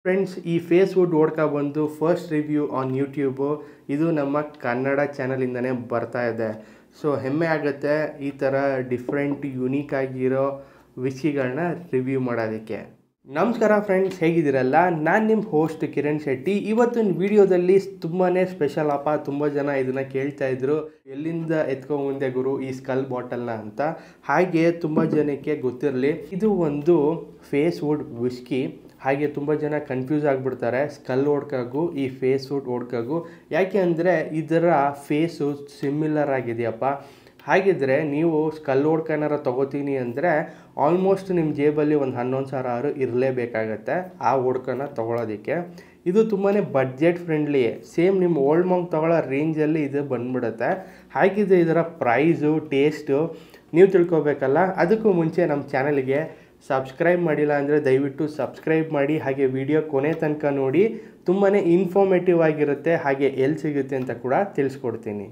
Friends, ಈ ಫೇಸ್ವುಡ್ vodka ಬಂದು first review on YouTube. ಇದು ನಮ್ಮ ಕನ್ನಡ ಚಾನಲಿಂದನೇ ಬರ್ತಾ ಇದೆ. ಸೊ ಹೆಮ್ಮೆ ಆಗುತ್ತೆ ಈ ಥರ ಡಿಫ್ರೆಂಟ್ ಯುನೀಕ್ ಆಗಿರೋ ವಿಸ್ಕಿಗಳನ್ನ ರಿವ್ಯೂ ಮಾಡೋದಕ್ಕೆ. ನಮಸ್ಕಾರ ಫ್ರೆಂಡ್ಸ್, ಹೇಗಿದ್ದೀರಲ್ಲ? ನಾನು ನಿಮ್ಮ ಹೋಸ್ಟ್ ಕಿರಣ್ ಶೆಟ್ಟಿ. ಇವತ್ತಿನ ವಿಡಿಯೋದಲ್ಲಿ ತುಂಬಾ ಸ್ಪೆಷಲ್ ಅಪ್ಪ. ತುಂಬ ಜನ ಇದನ್ನು ಕೇಳ್ತಾ ಇದ್ರು, ಎಲ್ಲಿಂದ ಎತ್ಕೊಂಡ್ಬಂದೆ ಗುರು ಈ ಸ್ಕಲ್ ಬಾಟಲ್ನ ಅಂತ. ಹಾಗೆ ತುಂಬ ಜನಕ್ಕೆ ಗೊತ್ತಿರಲಿ, ಇದು ಒಂದು ಫೇಸ್ವುಡ್ ವಿಸ್ಕಿ. ಹಾಗೆ ತುಂಬ ಜನ ಕನ್ಫ್ಯೂಸ್ ಆಗಿಬಿಡ್ತಾರೆ ಸ್ಕಲ್ ವೋಡ್ಕಾಗೂ ಈ ಫೇಸ್ವುಡ್ ವೋಡ್ಕಾಗೂ. ಯಾಕೆ ಅಂದರೆ ಇದರ ಫೇಸು ಸಿಮಿಲರ್ ಆಗಿದೆಯಪ್ಪ. ಹಾಗಿದ್ರೆ ನೀವು ಸ್ಕಲ್ ವೋಡ್ಕಾನಾರ ತೊಗೋತೀನಿ ಅಂದರೆ ಆಲ್ಮೋಸ್ಟ್ ನಿಮ್ಮ ಜೇಬಲ್ಲಿ ಒಂದು 11,000 ಇರಲೇಬೇಕಾಗತ್ತೆ ಆ ವೋಡ್ಕಾನ ತೊಗೊಳೋದಕ್ಕೆ. ಇದು ತುಂಬಾ ಬಡ್ಜೆಟ್ ಫ್ರೆಂಡ್ಲಿ, ಸೇಮ್ ನಿಮ್ಮ ಓಲ್ಡ್ ಮಾಂಕ್ ತೊಗೊಳ್ಳೋ ರೇಂಜಲ್ಲಿ ಇದು ಬಂದ್ಬಿಡುತ್ತೆ. ಹಾಗಿದೆ ಇದರ ಪ್ರೈಸು, ಟೇಸ್ಟು ನೀವು ತಿಳ್ಕೊಬೇಕಲ್ಲ. ಅದಕ್ಕೂ ಮುಂಚೆ ನಮ್ಮ ಚಾನಲ್ಗೆ ಸಬ್ಸ್ಕ್ರೈಬ್ ಮಾಡಿಲ್ಲ ಅಂದರೆ ದಯವಿಟ್ಟು ಸಬ್ಸ್ಕ್ರೈಬ್ ಮಾಡಿ. ಹಾಗೆ ವಿಡಿಯೋ ಕೊನೆ ತನಕ ನೋಡಿ, ತುಂಬಾ ಇನ್ಫಾರ್ಮೇಟಿವ್ ಆಗಿರುತ್ತೆ. ಹಾಗೆ ಎಲ್ಲಿ ಸಿಗುತ್ತೆ ಅಂತ ಕೂಡ ತಿಳಿಸ್ಕೊಡ್ತೀನಿ.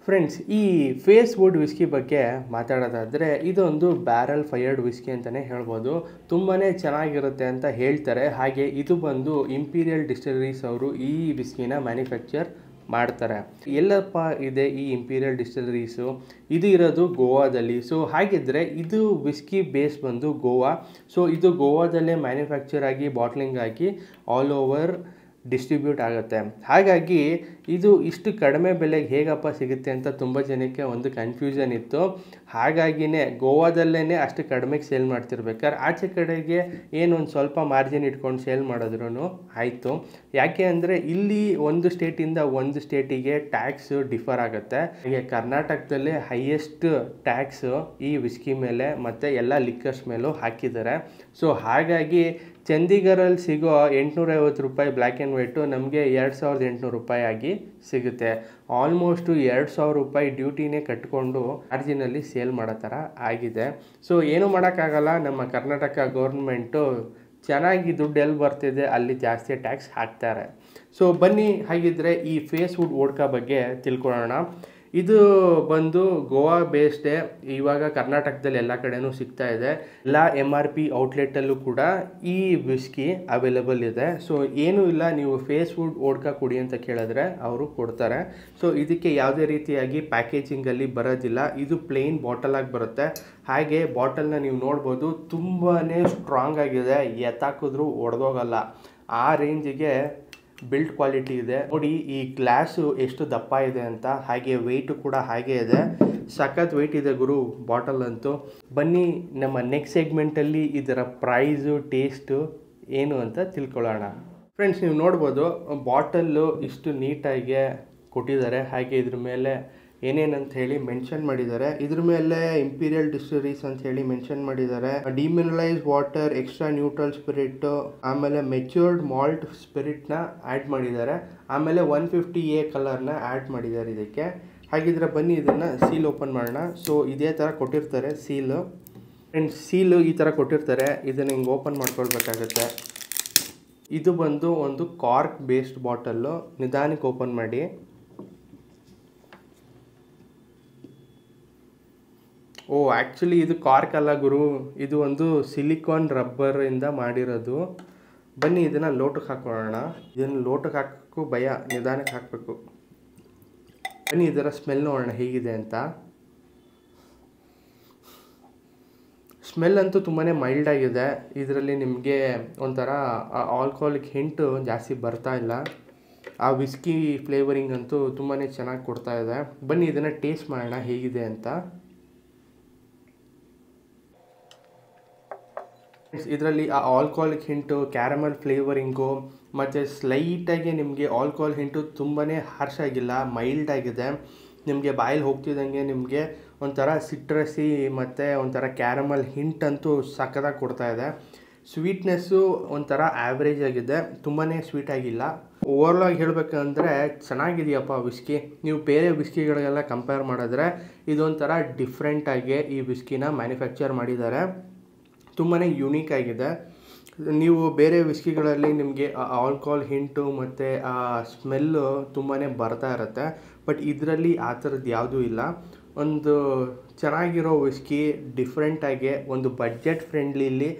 ಫ್ರೆಂಡ್ಸ್, ಈ ಫೇಸ್ವುಡ್ ವಿಸ್ಕಿ ಬಗ್ಗೆ ಮಾತಾಡೋದಾದರೆ ಇದೊಂದು ಬ್ಯಾರಲ್ ಫೈರ್ಡ್ ವಿಸ್ಕಿ ಅಂತಲೇ ಹೇಳ್ಬೋದು. ತುಂಬಾ ಚೆನ್ನಾಗಿರುತ್ತೆ ಅಂತ ಹೇಳ್ತಾರೆ. ಹಾಗೆ ಇದು ಬಂದು ಇಂಪೀರಿಯಲ್ ಡಿಸ್ಟಿಲರೀಸ್ ಅವರು ಈ ವಿಸ್ಕಿನ ಮ್ಯಾನುಫ್ಯಾಕ್ಚರ್ ಮಾಡ್ತಾರೆ. ಎಲ್ಲಪ್ಪ ಇದೆ ಈ ಇಂಪೀರಿಯಲ್ ಡಿಸ್ಟಿಲರೀಸು? ಇದು ಇರೋದು ಗೋವಾದಲ್ಲಿ. ಸೊ ಹಾಗಿದ್ರೆ ಇದು ವಿಸ್ಕಿ ಬೇಸ್ ಬಂದು ಗೋವಾ. ಸೊ ಇದು ಗೋವಾದಲ್ಲೇ ಮ್ಯಾನುಫ್ಯಾಕ್ಚರ್ ಆಗಿ ಬಾಟ್ಲಿಂಗ್ ಆಗಿ ಆಲ್ ಓವರ್ ಡಿಸ್ಟ್ರಿಬ್ಯೂಟ್ ಆಗುತ್ತೆ. ಹಾಗಾಗಿ ಇದು ಇಷ್ಟು ಕಡಿಮೆ ಬೆಲೆಗೆ ಹೇಗಪ್ಪ ಸಿಗುತ್ತೆ ಅಂತ ತುಂಬ ಜನಕ್ಕೆ ಒಂದು ಕನ್ಫ್ಯೂಷನ್ ಇತ್ತು. ಹಾಗಾಗಿನೇ ಗೋವಾದಲ್ಲೇ ಅಷ್ಟು ಕಡಿಮೆಗೆ ಸೇಲ್ ಮಾಡ್ತಿರ್ಬೇಕಾದ್ರೆ ಆಚೆ ಕಡೆಗೆ ಏನೊಂದು ಸ್ವಲ್ಪ ಮಾರ್ಜಿನ್ ಇಟ್ಕೊಂಡು ಸೇಲ್ ಮಾಡಿದ್ರೂ ಆಯಿತು. ಯಾಕೆ ಅಂದರೆ ಇಲ್ಲಿ ಒಂದು ಸ್ಟೇಟಿಂದ ಒಂದು ಸ್ಟೇಟಿಗೆ ಟ್ಯಾಕ್ಸು ಡಿಫರ್ ಆಗುತ್ತೆ. ಹಾಗೆ ಕರ್ನಾಟಕದಲ್ಲೇ ಹೈಯೆಸ್ಟ್ ಟ್ಯಾಕ್ಸು ಈ ವಿಸ್ಕಿ ಮೇಲೆ ಮತ್ತು ಎಲ್ಲ ಲಿಕ್ಕರ್ಸ್ ಮೇಲೂ ಹಾಕಿದ್ದಾರೆ. ಸೊ ಹಾಗಾಗಿ ಚಂಡೀಗಢಲ್ಲಿ ಸಿಗೋ 850 ರೂಪಾಯಿ ಬ್ಲ್ಯಾಕ್ ಆ್ಯಂಡ್ ವೈಟು ನಮಗೆ 2,800 ರೂಪಾಯಿ ಆಗಿ ಸಿಗುತ್ತೆ. ಆಲ್ಮೋಸ್ಟು 2,000 ರೂಪಾಯಿ ಡ್ಯೂಟಿನೇ ಕಟ್ಕೊಂಡು ಮಾರ್ಜಿನಲ್ಲಿ ಸೇಲ್ ಮಾಡೋ ಥರ ಆಗಿದೆ. ಸೊ ಏನೂ ಮಾಡೋಕ್ಕಾಗಲ್ಲ, ನಮ್ಮ ಕರ್ನಾಟಕ ಗೌರ್ಮೆಂಟು ಚೆನ್ನಾಗಿ ದುಡ್ಡು ಎಲ್ಲಿ ಬರ್ತಿದೆ ಅಲ್ಲಿ ಜಾಸ್ತಿ ಟ್ಯಾಕ್ಸ್ ಹಾಕ್ತಾರೆ. ಸೊ ಬನ್ನಿ, ಹಾಗಿದ್ರೆ ಈ ಫೇಸ್ವುಡ್ ವೋಡ್ಕಾ ಬಗ್ಗೆ ತಿಳ್ಕೊಳ್ಳೋಣ. ಇದು ಬಂದು ಗೋವಾ ಬೇಸ್ಡೇ. ಇವಾಗ ಕರ್ನಾಟಕದಲ್ಲಿ ಎಲ್ಲ ಕಡೆನೂ ಸಿಗ್ತಾ ಇದೆ. ಎಲ್ಲ MRP ಔಟ್ಲೆಟಲ್ಲೂ ಕೂಡ ಈ ವಿಸ್ಕಿ ಅವೈಲೇಬಲ್ ಇದೆ. ಸೊ ಏನೂ ಇಲ್ಲ, ನೀವು ಫೇಸ್ವುಡ್ ವೋಡ್ಕಾ ಕೊಡಿ ಅಂತ ಕೇಳಿದ್ರೆ ಅವರು ಕೊಡ್ತಾರೆ. ಸೊ ಇದಕ್ಕೆ ಯಾವುದೇ ರೀತಿಯಾಗಿ ಪ್ಯಾಕೇಜಿಂಗಲ್ಲಿ ಬರೋದಿಲ್ಲ. ಇದು ಪ್ಲೇನ್ ಬಾಟಲಾಗಿ ಬರುತ್ತೆ. ಹಾಗೆ ಬಾಟಲ್ನ ನೀವು ನೋಡ್ಬೋದು, ತುಂಬಾ ಸ್ಟ್ರಾಂಗ್ ಆಗಿದೆ, ಎತ್ತಾಕಿದ್ರೂ ಒಡೆದೋಗಲ್ಲ. ಆ ರೇಂಜಿಗೆ ಬಿಲ್ಡ್ ಕ್ವಾಲಿಟಿ ಇದೆ. ನೋಡಿ ಈ ಗ್ಲಾಸು ಎಷ್ಟು ದಪ್ಪ ಇದೆ ಅಂತ. ಹಾಗೆ ವೆಯ್ಟು ಕೂಡ ಹಾಗೆ ಇದೆ, ಸಖತ್ ವೆಯ್ಟ್ ಇದೆ ಗುರು ಬಾಟಲ್ ಅಂತೂ. ಬನ್ನಿ ನಮ್ಮ ನೆಕ್ಸ್ಟ್ ಸೆಗ್ಮೆಂಟಲ್ಲಿ ಇದರ ಪ್ರೈಸು, ಟೇಸ್ಟು ಏನು ಅಂತ ತಿಳ್ಕೊಳ್ಳೋಣ. ಫ್ರೆಂಡ್ಸ್, ನೀವು ನೋಡ್ಬೋದು ಬಾಟಲ್ಲು ಇಷ್ಟು ನೀಟಾಗಿ ಕೊಟ್ಟಿದ್ದಾರೆ. ಹಾಗೆ ಇದ್ರ ಮೇಲೆ ಏನೇನಂತ ಹೇಳಿ ಮೆನ್ಷನ್ ಮಾಡಿದ್ದಾರೆ. ಇದ್ರ ಮೇಲೆ ಇಂಪೀರಿಯಲ್ ಡಿಸ್ಟಿಲರೀಸ್ ಅಂತ ಹೇಳಿ ಮೆನ್ಷನ್ ಮಾಡಿದ್ದಾರೆ. ಡಿಮಿನರಲೈಸ್ ವಾಟರ್, ಎಕ್ಸ್ಟ್ರಾ ನ್ಯೂಟ್ರಲ್ ಸ್ಪಿರಿಟ್, ಆಮೇಲೆ ಮೆಚ್ಯೂರ್ಡ್ ಮಾಲ್ಟ್ ಸ್ಪಿರಿಟ್ನ ಆ್ಯಡ್ ಮಾಡಿದ್ದಾರೆ. ಆಮೇಲೆ 150A ಕಲರ್ನ ಆ್ಯಡ್ ಮಾಡಿದ್ದಾರೆ ಇದಕ್ಕೆ. ಹಾಗಿದ್ರೆ ಬನ್ನಿ ಇದನ್ನು ಸೀಲ್ ಓಪನ್ ಮಾಡೋಣ. ಸೊ ಇದೇ ಥರ ಕೊಟ್ಟಿರ್ತಾರೆ ಸೀಲು. ಫ್ರೆಂಡ್ಸ್, ಸೀಲು ಈ ಥರ ಕೊಟ್ಟಿರ್ತಾರೆ. ಇದನ್ನು ಹಿಂಗೆ ಓಪನ್ ಮಾಡ್ಕೊಳ್ಬೇಕಾಗತ್ತೆ. ಇದು ಬಂದು ಒಂದು ಕಾರ್ಕ್ ಬೇಸ್ಡ್ ಬಾಟಲ್ಲು. ನಿಧಾನಕ್ಕೆ ಓಪನ್ ಮಾಡಿ. ಆ್ಯಕ್ಚುಲಿ ಇದು ಕಾರ್ಕ್ ಅಲ್ಲ ಗುರು, ಇದು ಒಂದು ಸಿಲಿಕಾನ್ ರಬ್ಬರಿಂದ ಮಾಡಿರೋದು. ಬನ್ನಿ ಇದನ್ನು ಲೋಟಕ್ಕೆ ಹಾಕೊಳ್ಳೋಣ. ಇದನ್ನು ಲೋಟಕ್ಕೆ ಹಾಕೋಕ್ಕೂ ಭಯ, ನಿಧಾನಕ್ಕೆ ಹಾಕಬೇಕು. ಬನ್ನಿ ಇದರ ಸ್ಮೆಲ್ ನೋಡೋಣ ಹೇಗಿದೆ ಅಂತ. ಸ್ಮೆಲ್ ಅಂತೂ ತುಂಬಾ ಮೈಲ್ಡ್ ಆಗಿದೆ. ಇದರಲ್ಲಿ ನಿಮಗೆ ಒಂಥರ ಆಲ್ಕೋಹಾಲಿಕ್ ಹಿಂಟು ಜಾಸ್ತಿ ಬರ್ತಾ ಇಲ್ಲ. ಆ ವಿಸ್ಕಿ ಫ್ಲೇವರಿಂಗ್ ಅಂತೂ ತುಂಬಾ ಚೆನ್ನಾಗಿ ಕೊಡ್ತಾ ಇದೆ. ಬನ್ನಿ ಇದನ್ನು ಟೇಸ್ಟ್ ಮಾಡೋಣ ಹೇಗಿದೆ ಅಂತ. ಇದರಲ್ಲಿ ಆ ಆಲ್ಕೋಹಾಲಿಕ್ ಹಿಂಟು, ಕ್ಯಾರಮಲ್ ಫ್ಲೇವರಿಂಗು ಮತ್ತು ಸ್ಲೈಟಾಗಿ ನಿಮಗೆ ಆಲ್ಕೋಹಾಲ್ ಹಿಂಟು ತುಂಬಾ ಹಾರ್ಶ್ ಆಗಿಲ್ಲ, ಮೈಲ್ಡ್ ಆಗಿದೆ. ನಿಮಗೆ ಬಾಯಲ್ಲಿ ಹೋಗ್ತಿದ್ದಂಗೆ ನಿಮಗೆ ಒಂಥರ ಸಿಟ್ರಸಿ ಮತ್ತು ಒಂಥರ ಕ್ಯಾರಮಲ್ ಹಿಂಟ್ ಅಂತೂ ಸಖತ್ತಾಗಿ ಕೊಡ್ತಾ ಇದೆ. ಸ್ವೀಟ್ನೆಸ್ಸು ಒಂಥರ ಆ್ಯಾವ್ರೇಜ್ ಆಗಿದೆ, ತುಂಬಾ ಸ್ವೀಟ್ ಆಗಿಲ್ಲ. ಓವರ್ಲಾಗಿ ಹೇಳಬೇಕಂದ್ರೆ ಚೆನ್ನಾಗಿದೆಯಪ್ಪ ವಿಸ್ಕಿ. ನೀವು ಬೇರೆ ವಿಸ್ಕಿಗಳಿಗೆಲ್ಲ ಕಂಪೇರ್ ಮಾಡಿದ್ರೆ ಇದೊಂಥರ ಡಿಫ್ರೆಂಟಾಗಿ ಈ ವಿಸ್ಕಿನ ಮ್ಯಾನುಫ್ಯಾಕ್ಚರ್ ಮಾಡಿದ್ದಾರೆ. ತುಂಬಾ ಯುನೀಕ್ ಆಗಿದೆ. ನೀವು ಬೇರೆ ವಿಸ್ಕಿಗಳಲ್ಲಿ ನಿಮಗೆ ಆಲ್ಕೋಹಾಲ್ ಹಿಂಟು ಮತ್ತು ಆ ಸ್ಮೆಲ್ಲು ತುಂಬಾ ಬರ್ತಾ ಇರುತ್ತೆ. ಬಟ್ ಇದರಲ್ಲಿ ಆ ಥರದ್ದು ಯಾವುದೂ ಇಲ್ಲ. ಒಂದು ಚೆನ್ನಾಗಿರೋ ವಿಸ್ಕಿ ಡಿಫ್ರೆಂಟಾಗಿ ಒಂದು ಬಡ್ಜೆಟ್ ಫ್ರೆಂಡ್ಲಿಲಿ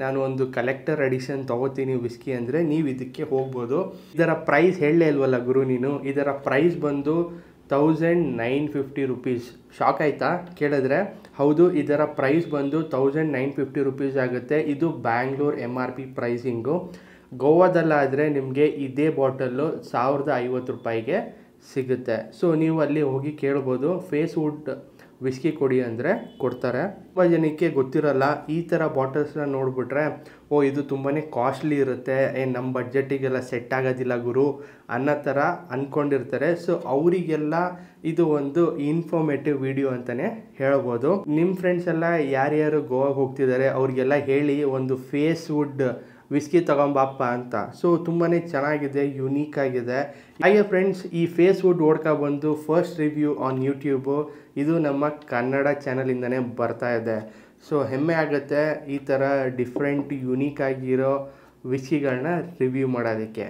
ನಾನು ಒಂದು ಕಲೆಕ್ಟರ್ ಎಡಿಷನ್ ತೊಗೋತೀನಿ ವಿಸ್ಕಿ ಅಂದರೆ ನೀವು ಇದಕ್ಕೆ ಹೋಗ್ಬೋದು. ಇದರ ಪ್ರೈಸ್ ಹೇಳಲೇ ಇಲ್ವಲ್ಲ ಗುರು ನೀನು. ಇದರ ಪ್ರೈಸ್ ಬಂದು 1950 ರುಪೀಸ್. ಶಾಕ್ ಆಯಿತಾ ಕೇಳಿದ್ರೆ? ಹೌದು, ಇದರ ಪ್ರೈಸ್ ಬಂದು 1950 ರುಪೀಸ್ ಆಗುತ್ತೆ. ಇದು ಬ್ಯಾಂಗ್ಳೂರ್ MRP ಪ್ರೈಸಿಂಗು. ಗೋವಾದಲ್ಲಾದರೆ ನಿಮಗೆ ಇದೇ ಬಾಟಲ್ಲು 1050 ರೂಪಾಯಿಗೆ ಸಿಗುತ್ತೆ. ಸೊ ನೀವು ಅಲ್ಲಿ ಹೋಗಿ ಕೇಳ್ಬೋದು, ಫೇಸ್ ವುಡ್ ವಿಸ್ಕಿ ಕೊಡಿ ಅಂದರೆ ಕೊಡ್ತಾರೆ. ತುಂಬ ಜನಕ್ಕೆ ಗೊತ್ತಿರಲ್ಲ, ಈ ಥರ ಬಾಟಲ್ಸ್ನ ನೋಡಿಬಿಟ್ರೆ ಓ ಇದು ತುಂಬಾ ಕಾಸ್ಟ್ಲಿ ಇರುತ್ತೆ, ನಮ್ಮ ಬಡ್ಜೆಟಿಗೆಲ್ಲ ಸೆಟ್ ಆಗೋದಿಲ್ಲ ಗುರು ಅನ್ನೋ ಥರ ಅಂದ್ಕೊಂಡಿರ್ತಾರೆ. ಸೊ ಅವರಿಗೆಲ್ಲ ಇದು ಒಂದು ಇನ್ಫಾರ್ಮೇಟಿವ್ ವಿಡಿಯೋ ಅಂತಲೇ ಹೇಳ್ಬೋದು. ನಿಮ್ಮ ಫ್ರೆಂಡ್ಸ್ ಎಲ್ಲ ಯಾರ್ಯಾರು ಗೋವಾಗೆ ಹೋಗ್ತಿದ್ದಾರೆ ಅವ್ರಿಗೆಲ್ಲ ಹೇಳಿ ಒಂದು ಫೇಸ್ ವುಡ್ ವಿಸ್ಕಿ ತಗೊಂಬಪ್ಪ ಅಂತ. ಸೊ ತುಂಬಾ ಚೆನ್ನಾಗಿದೆ, ಯುನೀಕ್ ಆಗಿದೆ. ಹಾಗೆ ಫ್ರೆಂಡ್ಸ್, ಈ ಫೇಸ್ ವುಡ್ ವೋಡ್ಕಾ ಬಂದು ಫಸ್ಟ್ ರಿವ್ಯೂ ಆನ್ ಯೂಟ್ಯೂಬು. ಇದು ನಮ್ಮ ಕನ್ನಡ ಚಾನಲಿಂದನೇ ಬರ್ತಾ ಇದೆ. ಸೊ ಹೆಮ್ಮೆ ಆಗುತ್ತೆ ಈ ಥರ ಡಿಫ್ರೆಂಟ್ ಯುನೀಕ್ ಆಗಿರೋ ವಿಸ್ಕಿಗಳನ್ನ ರಿವ್ಯೂ ಮಾಡೋದಕ್ಕೆ.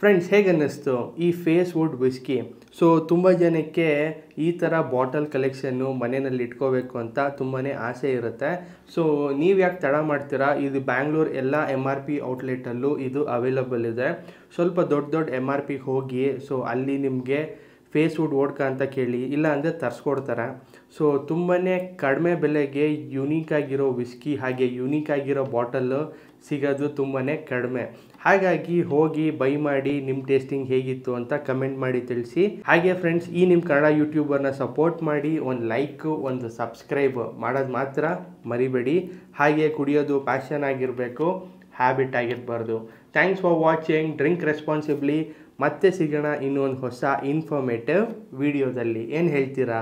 ಫ್ರೆಂಡ್ಸ್, ಹೇಗೆ ಅನ್ನಿಸ್ತು ಈ ಫೇಸ್ ವುಡ್ ವಿಸ್ಕಿ? ಸೊ ತುಂಬ ಜನಕ್ಕೆ ಈ ಥರ ಬಾಟಲ್ ಕಲೆಕ್ಷನ್ನು ಮನೆಯಲ್ಲಿ ಇಟ್ಕೋಬೇಕು ಅಂತ ತುಂಬಾ ಆಸೆ ಇರುತ್ತೆ. ಸೊ ನೀವು ಯಾಕೆ ತಡ ಮಾಡ್ತೀರಾ? ಇದು ಬ್ಯಾಂಗ್ಳೂರ್ ಎಲ್ಲ MRP ಔಟ್ಲೆಟಲ್ಲೂ ಇದು ಅವೈಲಬಲ್ ಇದೆ. ಸ್ವಲ್ಪ ದೊಡ್ಡ MRPಗೆ ಹೋಗಿ ಸೊ ಅಲ್ಲಿ ನಿಮಗೆ ಫೇಸ್ ವುಡ್ ವೋಡ್ಕಾ ಅಂತ ಕೇಳಿ, ಇಲ್ಲ ಅಂದರೆ ತರಿಸ್ಕೊಡ್ತಾರೆ. ಸೊ ತುಂಬಾ ಕಡಿಮೆ ಬೆಲೆಗೆ ಯುನೀಕ್ ಆಗಿರೋ ವಿಸ್ಕಿ ಹಾಗೆ ಯುನೀಕ್ ಆಗಿರೋ ಬಾಟಲ್ಲು ಸಿಗೋದು ತುಂಬಾ ಕಡಿಮೆ. ಹಾಗಾಗಿ ಹೋಗಿ ಬೈ ಮಾಡಿ ನಿಮ್ಮ ಟೇಸ್ಟಿಂಗ್ ಹೇಗಿತ್ತು ಅಂತ ಕಮೆಂಟ್ ಮಾಡಿ ತಿಳಿಸಿ. ಹಾಗೆ ಫ್ರೆಂಡ್ಸ್, ಈ ನಿಮ್ಮ ಕನ್ನಡ ಯೂಟ್ಯೂಬರ್ನ ಸಪೋರ್ಟ್ ಮಾಡಿ ಒಂದು ಲೈಕು ಒಂದು ಸಬ್ಸ್ಕ್ರೈಬ್ ಮಾಡೋದು ಮಾತ್ರ ಮರಿಬೇಡಿ. ಹಾಗೆ ಕುಡಿಯೋದು ಪ್ಯಾಷನ್ ಆಗಿರಬೇಕು, ಹ್ಯಾಬಿಟ್ ಆಗಿರಬಾರ್ದು. Thanks for watching. Drink responsibly. ಮತ್ತೆ ಸಿಗೋಣ ಇನ್ನೊಂದು ಹೊಸ ಇನ್ಫಾರ್ಮೇಟಿವ್ ವಿಡಿಯೋದಲ್ಲಿ. ಏನು ಹೇಳ್ತೀರಾ?